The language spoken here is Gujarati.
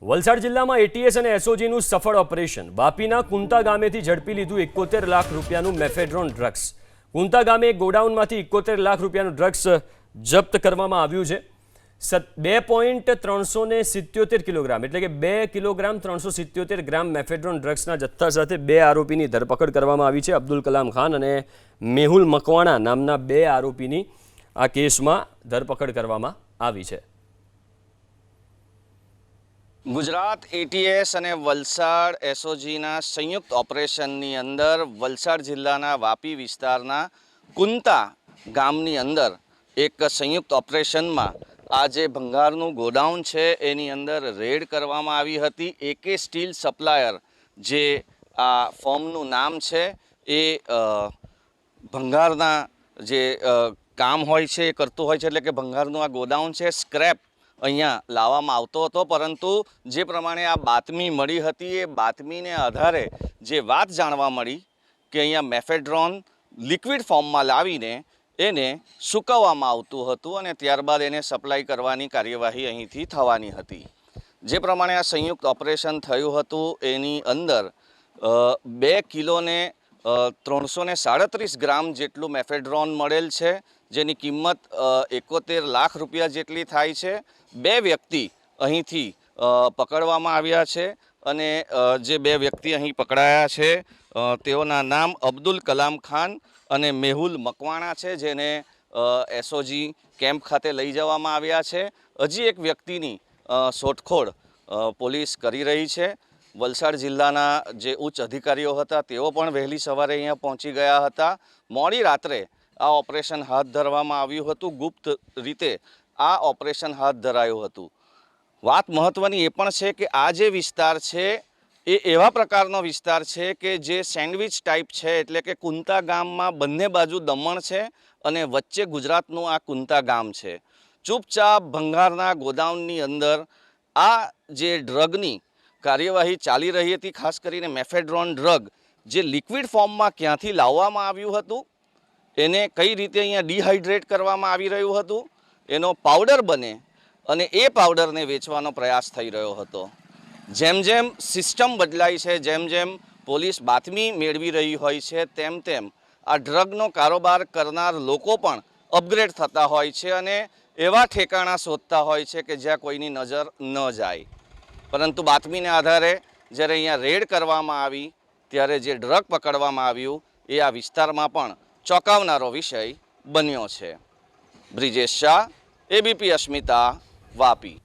વલસાડ જિલ્લામાં એટીએસ અને એસઓજીનું સફળ ઓપરેશન. વાપીના કુંતા ગામેથી ઝડપી લીધું 71 લાખ રૂપિયાનું મેફેડ્રોન ડ્રગ્સ. કુંતા ગામે એક ગોડાઉનમાંથી 71 લાખ રૂપિયાનું ડ્રગ્સ જપ્ત કરવામાં આવ્યું છે. 2.377 કિલોગ્રામ એટલે કે 2 કિલોગ્રામ 377 ગ્રામ મેફેડ્રોન ડ્રગ્સના જથ્થા સાથે બે આરોપીની ધરપકડ કરવામાં આવી છે. અબ્દુલ કલામ ખાન અને મેહુલ મકવાણા નામના બે આરોપીની આ કેસમાં ધરપકડ કરવામાં આવી છે. ગુજરાત એટીએસ અને વલસાડ એસઓજીના સંયુક્ત ઓપરેશનની અંદર વલસાડ જિલ્લાના વાપી વિસ્તારના કુંતા ગામની અંદર એક સંયુક્ત ઓપરેશનમાં આ જે ભંગારનું ગોડાઉન છે એની અંદર રેડ કરવામાં આવી હતી. એકે સ્ટીલ સપ્લાયર જે આ ફોર્મનું નામ છે એ ભંગારના જે કામ હોય છે એ કરતું હોય છે, એટલે કે ભંગારનું આ ગોડાઉન છે સ્ક્રેપ અહીંયા લાવવામાં આવતો હતો. પરંતુ જે પ્રમાણે આ બાતમી મળી હતી એ બાતમીને આધારે જે વાત જાણવા મળી કે અહીંયા મેફેડ્રોન લિક્વિડ ફોર્મમાં લાવીને એને સૂકવવામાં આવતું હતું અને ત્યારબાદ એને સપ્લાય કરવાની કાર્યવાહી અહીંથી થવાની હતી. જે પ્રમાણે આ સંયુક્ત ઓપરેશન થયું હતું એની અંદર 2 કિલોને 337 ગ્રામ જેટલું મેફેડ્રોન મળેલ છે, જેની કિંમત 71 લાખ રૂપિયા જેટલી થાય છે. 2 વ્યક્તિ અહીંથી પકડવામાં આવ્યા છે અને જે 2 વ્યક્તિ અહીં પકડાયા છે તેઓના નામ અબ્દુલ કલામ ખાન અને મેહુલ મકવાણા છે, જેને એસઓજી કેમ્પ ખાતે લઈ જવામાં આવ્યા છે. હજી એક વ્યક્તિની શોધખોળ પોલીસ કરી રહી છે. વલસાડ જિલ્લાના જે ઉચ્ચ અધિકારીઓ હતા તેઓ પણ વહેલી સવારે અહીંયા પહોંચી ગયા હતા. મોડી રાત્રે આ ઓપરેશન હાથ ધરવામાં આવ્યું હતું. ગુપ્ત રીતે આ ઓપરેશન હાથ ધરાયું હતું. વાત મહત્ત્વની એ પણ છે કે આ જે વિસ્તાર છે એ એવા પ્રકારનો વિસ્તાર છે કે જે સેન્ડવિચ ટાઈપ છે, એટલે કે કુંતા ગામમાં બંને બાજુ દમણ છે અને વચ્ચે ગુજરાતનું આ કુંતા ગામ છે. ચૂપચાપ ભંગારના ગોદાઉનની અંદર આ જે ડ્રગની કાર્યવાહી ચાલી રહી હતી. ખાસ કરીને મેફેડ્રોન ડ્રગ જે લિક્વિડ ફોર્મમાં ક્યાંથી લાવવામાં આવ્યું હતું, એને કઈ રીતે અહીંયા ડિહાઇડ્રેટ કરવામાં આવી રહ્યું હતું, એનો પાવડર બને અને એ પાવડરને વેચવાનો પ્રયાસ થઈ રહ્યો હતો. જેમ જેમ સિસ્ટમ બદલાય છે, જેમ જેમ પોલીસ બાતમી મેળવી રહી હોય છે, તેમ તેમ આ ડ્રગનો કારોબાર કરનાર લોકો પણ અપગ્રેડ થતા હોય છે અને એવા ઠેકાણા શોધતા હોય છે કે જ્યાં કોઈની નજર ન જાય. પરંતુ બાતમીને આધારે જ્યારે અહીંયા રેડ કરવામાં આવી ત્યારે જે ડ્રગ પકડવામાં આવ્યું એ આ વિસ્તારમાં પણ ચોંકાવનારો વિષય બન્યો છે. બ્રિજેશ શાહ, એબીપી અસ્મિતા, વાપી.